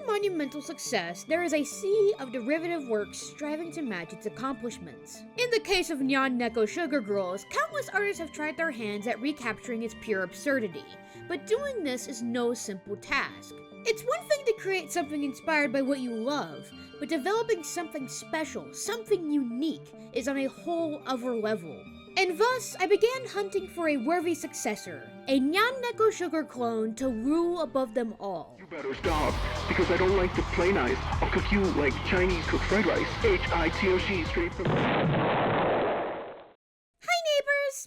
monumental success, there is a sea of derivative works striving to match its accomplishments. In the case of Nyan Neko Sugar Girls, countless artists have tried their hands at recapturing its pure absurdity, but doing this is no simple task. It's one thing to create something inspired by what you love, but developing something special, something unique, is on a whole other level. And thus, I began hunting for a worthy successor, a Nyan Neko Sugar clone to rule above them all. You better stop, because I don't like to play nice. I'll cook you like Chinese cooked fried rice. Hitoshi, straight from...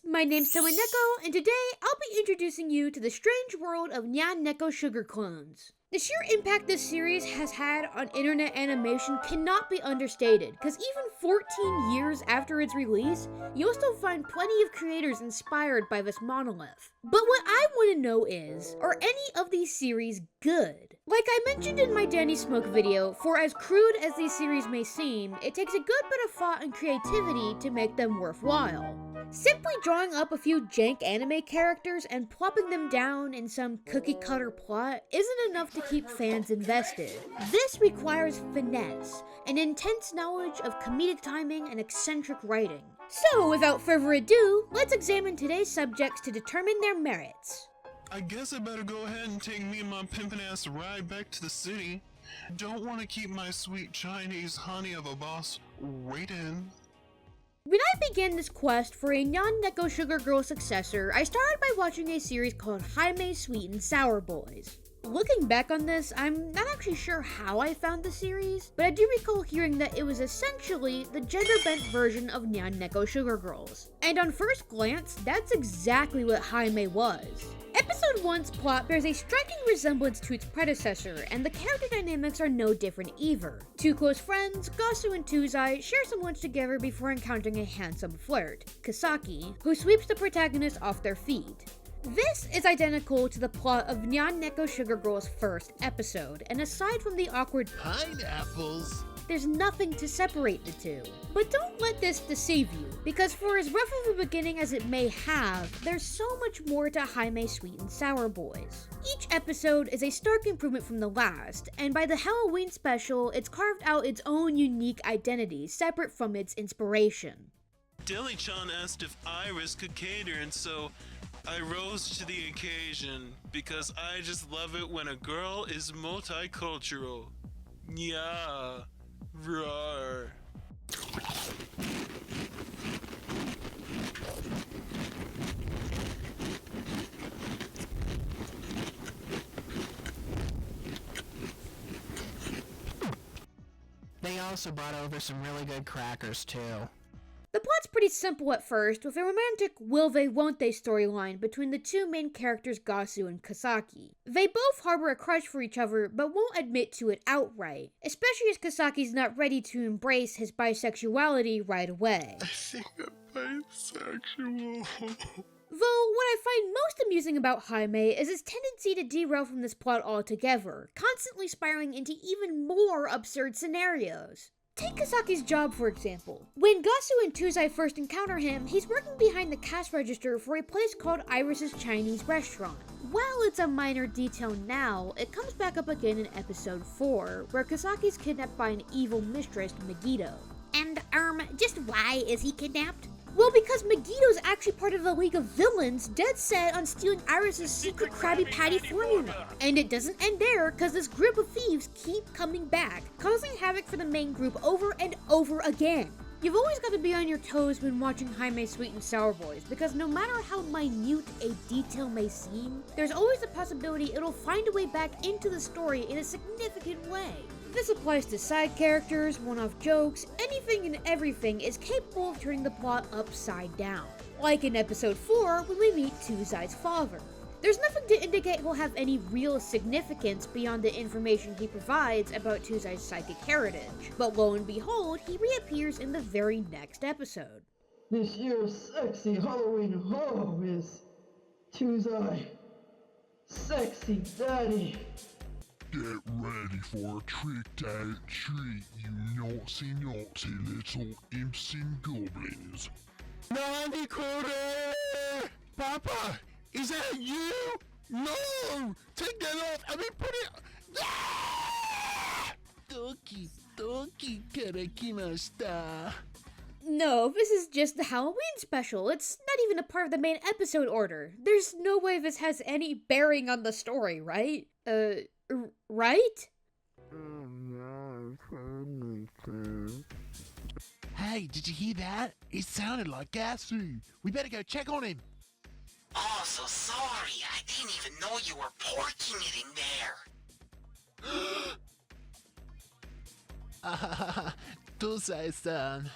My name's Nyan Neko, and today I'll be introducing you to the strange world of Nyan Neko Sugar Clones. The sheer impact this series has had on internet animation cannot be understated, because even 14 years after its release, you'll still find plenty of creators inspired by this monolith. But what I want to know is, are any of these series good? Like I mentioned in my Danny Smoke video, for as crude as these series may seem, it takes a good bit of thought and creativity to make them worthwhile. Simply drawing up a few jank anime characters and plopping them down in some cookie-cutter plot isn't enough to keep fans invested. This requires finesse, an intense knowledge of comedic timing and eccentric writing. So, without further ado, let's examine today's subjects to determine their merits. I guess I better go ahead and take me and my pimpin' ass ride back to the city. Don't want to keep my sweet Chinese honey of a boss waiting. When I began this quest for a Nyan Neko Sugar Girl successor, I started by watching a series called Highe Sweet and Sour Boys. Looking back on this, I'm not actually sure how I found the series, but I do recall hearing that it was essentially the gender-bent version of Nyan Neko Sugar Girls. And on first glance, that's exactly what Highe was. Episode 1's plot bears a striking resemblance to its predecessor, and the character dynamics are no different either. Two close friends, Gasu and Tuzai, share some lunch together before encountering a handsome flirt, Kasaki, who sweeps the protagonist off their feet. This is identical to the plot of Nyan Neko Sugar Girls' first episode, and aside from the awkward pineapples, there's nothing to separate the two. But don't let this deceive you, because for as rough of a beginning as it may have, there's so much more to Highe Sweet and Sour Boys. Each episode is a stark improvement from the last, and by the Halloween special, it's carved out its own unique identity, separate from its inspiration. Deli-chan asked if Iris could cater, and so I rose to the occasion, because I just love it when a girl is multicultural. Yeah. Roar. They also brought over some really good crackers too. The plot's pretty simple at first, with a romantic will they won't they storyline between the two main characters Gasu and Kasaki. They both harbor a crush for each other, but won't admit to it outright, especially as Kasaki's not ready to embrace his bisexuality right away. I think I'm bisexual. Though, what I find most amusing about Highe is his tendency to derail from this plot altogether, constantly spiraling into even more absurd scenarios. Take Kasaki's job, for example. When Gasu and Tuzai first encounter him, he's working behind the cash register for a place called Iris's Chinese Restaurant. While it's a minor detail now, it comes back up again in episode 4, where Kasaki's kidnapped by an evil mistress, Megiddo. And, just why is he kidnapped? Well, because Megiddo's actually part of the League of Villains, dead set on stealing Iris's secret Krabby Patty formula. And it doesn't end there, because this group of thieves keep coming back, causing havoc for the main group over and over again. You've always got to be on your toes when watching Highe Sweet and Sour Boys, because no matter how minute a detail may seem, there's always the possibility it'll find a way back into the story in a significant way. This applies to side characters, one-off jokes, anything and everything is capable of turning the plot upside down. Like in episode 4, when we meet Tuzai's father. There's nothing to indicate he'll have any real significance beyond the information he provides about Tuzai's psychic heritage, but lo and behold, he reappears in the very next episode. This year's sexy Halloween ho is Tuzai. Sexy Daddy. Get ready for a tricked out treat, you naughty little imps and goblins. Nyan Neko! Papa, is that you? No! Take that off! I mean, put it... Doki karakimashita. No, this is just the Halloween special. It's not even a part of the main episode order. There's no way this has any bearing on the story, right? Right? Hey, did you hear that? It sounded like Gasu. We better go check on him. Oh, so sorry. I didn't even know you were porking it in there. Tosai-san,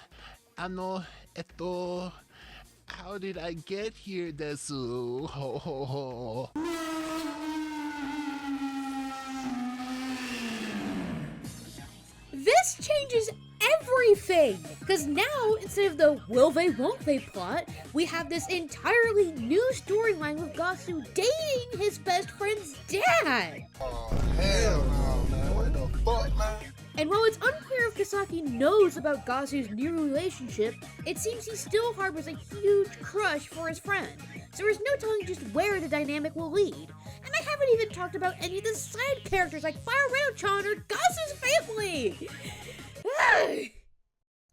how did I get here desu? Ho ho ho. This changes everything! Because now, instead of the will they won't they plot, we have this entirely new storyline with Gasu dating his best friend's dad! Oh, hell no, man. What the fuck, man? And while it's unclear if Kisaki knows about Gasu's new relationship, it seems he still harbors a huge crush for his friend. So there's no telling just where the dynamic will lead. And I haven't even talked about any of the side characters like Fire Rail-chan or Gasu's family!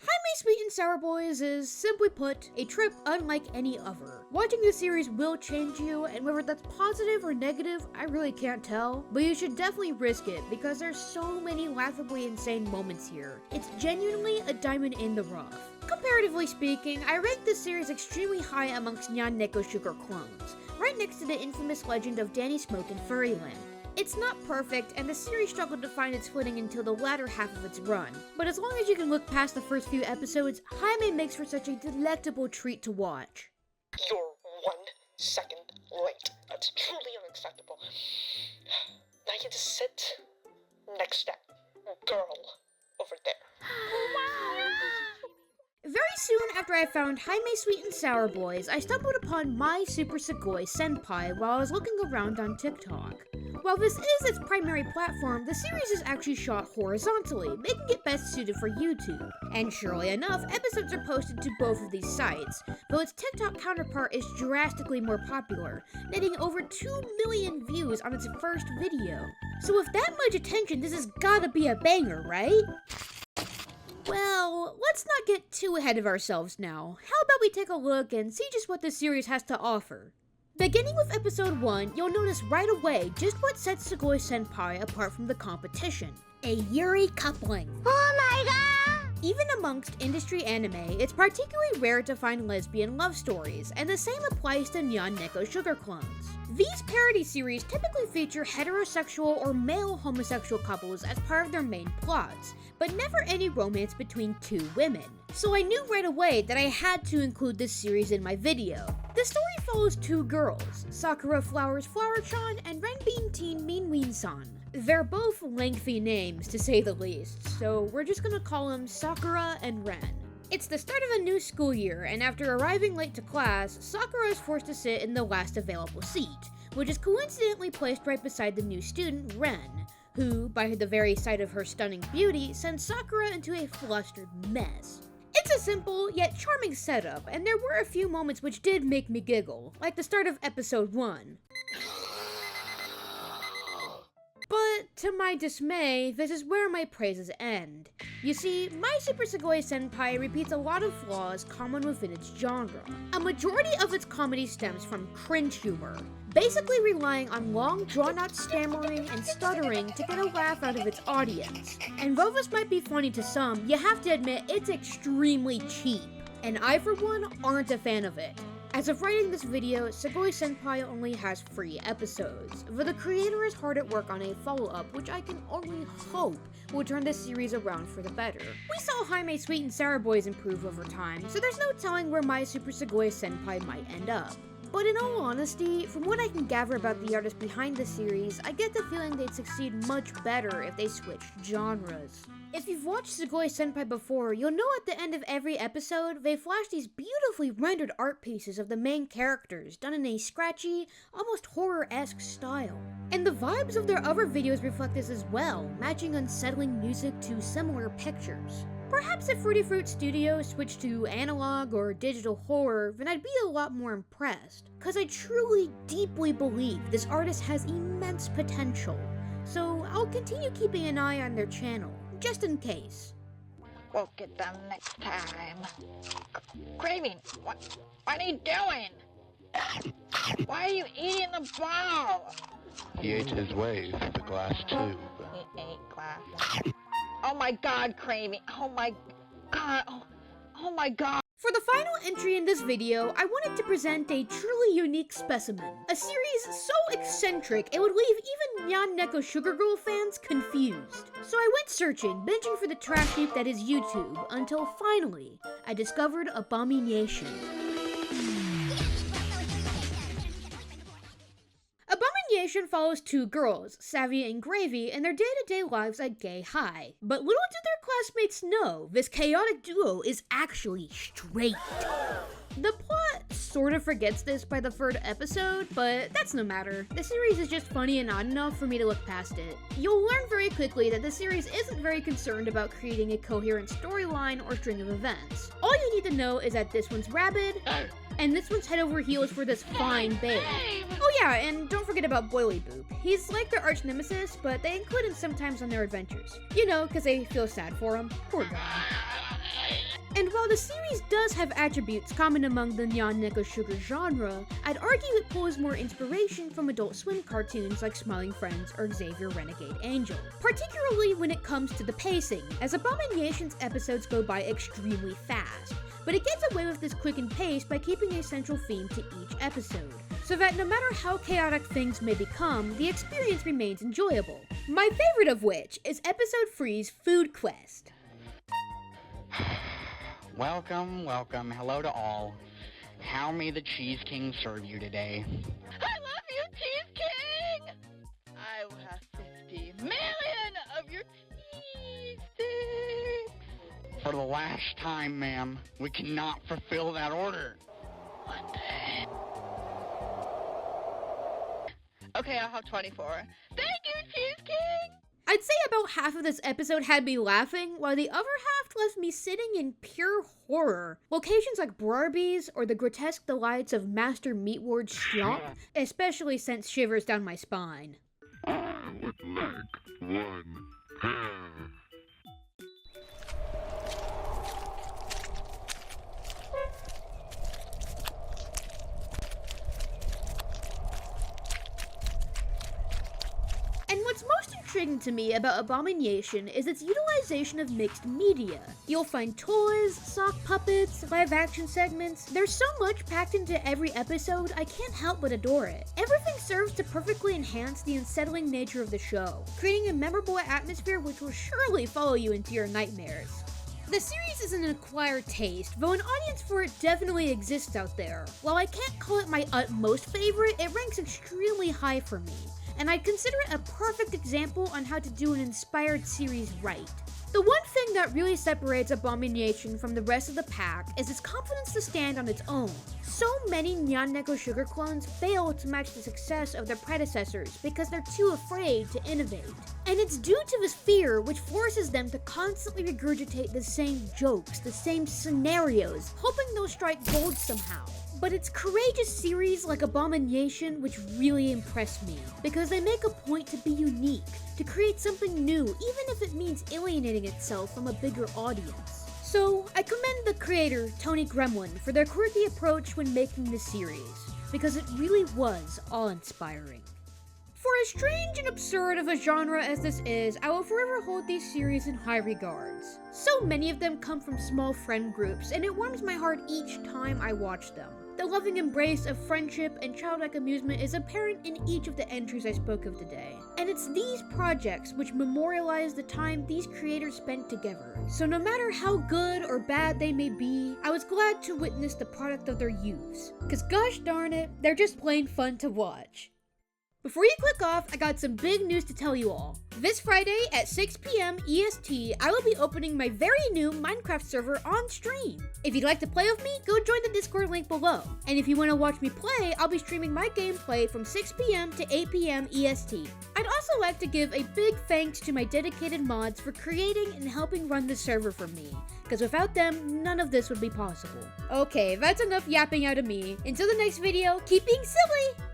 Highe Sweet and Sour Boys is, simply put, a trip unlike any other. Watching the series will change you, and whether that's positive or negative, I really can't tell. But you should definitely risk it, because there's so many laughably insane moments here. It's genuinely a diamond in the rough. Comparatively speaking, I rank this series extremely high amongst Nyan Neko Sugar Clones, right next to the infamous legend of Danny Smoke in Furryland. It's not perfect, and the series struggled to find its footing until the latter half of its run. But as long as you can look past the first few episodes, Highe makes for such a delectable treat to watch. You're 1 second late. That's truly unacceptable. Now you just sit next to that girl over there. Very soon after I found Highe Sweet and Sour Boys, I stumbled upon My Super Sugoi Senpai while I was looking around on TikTok. While this is its primary platform, the series is actually shot horizontally, making it best suited for YouTube. And surely enough, episodes are posted to both of these sites, though its TikTok counterpart is drastically more popular, netting over 2 million views on its first video. So with that much attention, this has gotta be a banger, right? Well, let's not get too ahead of ourselves now. How about we take a look and see just what this series has to offer? Beginning with episode 1, you'll notice right away just what sets Sugoi Senpai apart from the competition. A Yuri coupling. Oh my god! Even amongst industry anime, it's particularly rare to find lesbian love stories, and the same applies to Nyan Neko Sugar Clones. These parody series typically feature heterosexual or male homosexual couples as part of their main plots, but never any romance between two women. So I knew right away that I had to include this series in my video. The story follows two girls, Sakura Flowers Flower-chan and Renbin Teen Minwin-san. They're both lengthy names to say the least, so we're just gonna call them Sakura and Ren. It's the start of a new school year, and after arriving late to class, Sakura is forced to sit in the last available seat, which is coincidentally placed right beside the new student, Ren, who, by the very sight of her stunning beauty, sends Sakura into a flustered mess. It's a simple, yet charming setup, and there were a few moments which did make me giggle, like the start of episode 1. But, to my dismay, this is where my praises end. You see, My Super Sugoi Senpai repeats a lot of flaws common within its genre. A majority of its comedy stems from cringe humor, basically relying on long, drawn-out stammering and stuttering to get a laugh out of its audience. And though this might be funny to some, you have to admit it's extremely cheap. And I, for one, aren't a fan of it. As of writing this video, Sugoi Senpai only has 3 episodes, but the creator is hard at work on a follow-up which I can only hope will turn this series around for the better. We saw Highe Sweet and Sour Boys improve over time, so there's no telling where My Super Sugoi Senpai might end up. But in all honesty, from what I can gather about the artist behind the series, I get the feeling they'd succeed much better if they switched genres. If you've watched Sugoi Senpai before, you'll know at the end of every episode, they flash these beautifully rendered art pieces of the main characters, done in a scratchy, almost horror-esque style. And the vibes of their other videos reflect this as well, matching unsettling music to similar pictures. Perhaps if Fruity Fruit Studios switched to analog or digital horror, then I'd be a lot more impressed, cause I truly, deeply believe this artist has immense potential. So I'll continue keeping an eye on their channel. just in case. We'll get them next time. Craving, what are you doing? Why are you eating the ball? He ate his way through the glass tube. He ate glass. Oh my god, Craving. Oh my god. Oh my god. For the final entry in this video, I wanted to present a truly unique specimen. A series so eccentric it would leave even Nyan Neko Sugar Girl fans confused. So I went searching, binging for the trash heap that is YouTube, until finally, I discovered Abomination. Abomination follows two girls, Savvy and Gravy, in their day-to-day lives at gay Highe. But little do their classmates know, this chaotic duo is actually straight. The plot sort of forgets this by the third episode, but that's no matter. The series is just funny and odd enough for me to look past it. You'll learn very quickly that the series isn't very concerned about creating a coherent storyline or string of events. All you need to know is that this one's rabid, and this one's head over heels for this fine babe. Oh yeah, and don't forget about Boily Boop. He's like their arch nemesis, but they include him sometimes on their adventures. You know, because they feel sad for him. Poor guy. And while the series does have attributes common among the Nyan Neko Sugar genre, I'd argue it pulls more inspiration from Adult Swim cartoons like Smiling Friends or Xavier Renegade Angel. Particularly when it comes to the pacing, as Abomination's episodes go by extremely fast. But it gets away with this quickened pace by keeping a central theme to each episode, so that no matter how chaotic things may become, the experience remains enjoyable. My favorite of which is episode 3's Food Quest. Welcome, welcome, hello to all. How may the Cheese King serve you today? I love you, Cheese King! I will have 50 million of your cheese sticks! For the last time, ma'am, we cannot fulfill that order. One day. Okay, I'll have 24. Thank you, Cheese King! I'd say about half of this episode had me laughing, while the other half left me sitting in pure horror. Locations like Brarby's or the grotesque delights of Master Meatward's shop especially sent shivers down my spine. I would like one pair. And what's most intriguing to me about Abomination is its utilization of mixed media. You'll find toys, sock puppets, live action segments. There's so much packed into every episode, I can't help but adore it. Everything serves to perfectly enhance the unsettling nature of the show, creating a memorable atmosphere which will surely follow you into your nightmares. The series is an acquired taste, though an audience for it definitely exists out there. While I can't call it my utmost favorite, it ranks extremely high for me, and I'd consider it a perfect example on how to do an inspired series right. The one thing that really separates Abomination from the rest of the pack is its confidence to stand on its own. So many Nyan Neko Sugar Clones fail to match the success of their predecessors because they're too afraid to innovate. And it's due to this fear which forces them to constantly regurgitate the same jokes, the same scenarios, hoping they'll strike gold somehow. But it's courageous series like Abomination which really impress me, because they make a point to be unique, to create something new, even if it means alienating itself from a bigger audience. So, I commend the creator, Tony Gremlin, for their quirky approach when making this series, because it really was awe-inspiring. For as strange and absurd of a genre as this is, I will forever hold these series in high regards. So many of them come from small friend groups, and it warms my heart each time I watch them. The loving embrace of friendship and childlike amusement is apparent in each of the entries I spoke of today. And it's these projects which memorialize the time these creators spent together. So no matter how good or bad they may be, I was glad to witness the product of their use. Cause gosh darn it, they're just plain fun to watch. Before you click off, I got some big news to tell you all. This Friday at 6 p.m. EST, I will be opening my very new Minecraft server on stream. If you'd like to play with me, go join the Discord link below. And if you want to watch me play, I'll be streaming my gameplay from 6 p.m. to 8 p.m. EST. I'd also like to give a big thanks to my dedicated mods for creating and helping run the server for me, because without them, none of this would be possible. Okay, that's enough yapping out of me. Until the next video, keep being silly!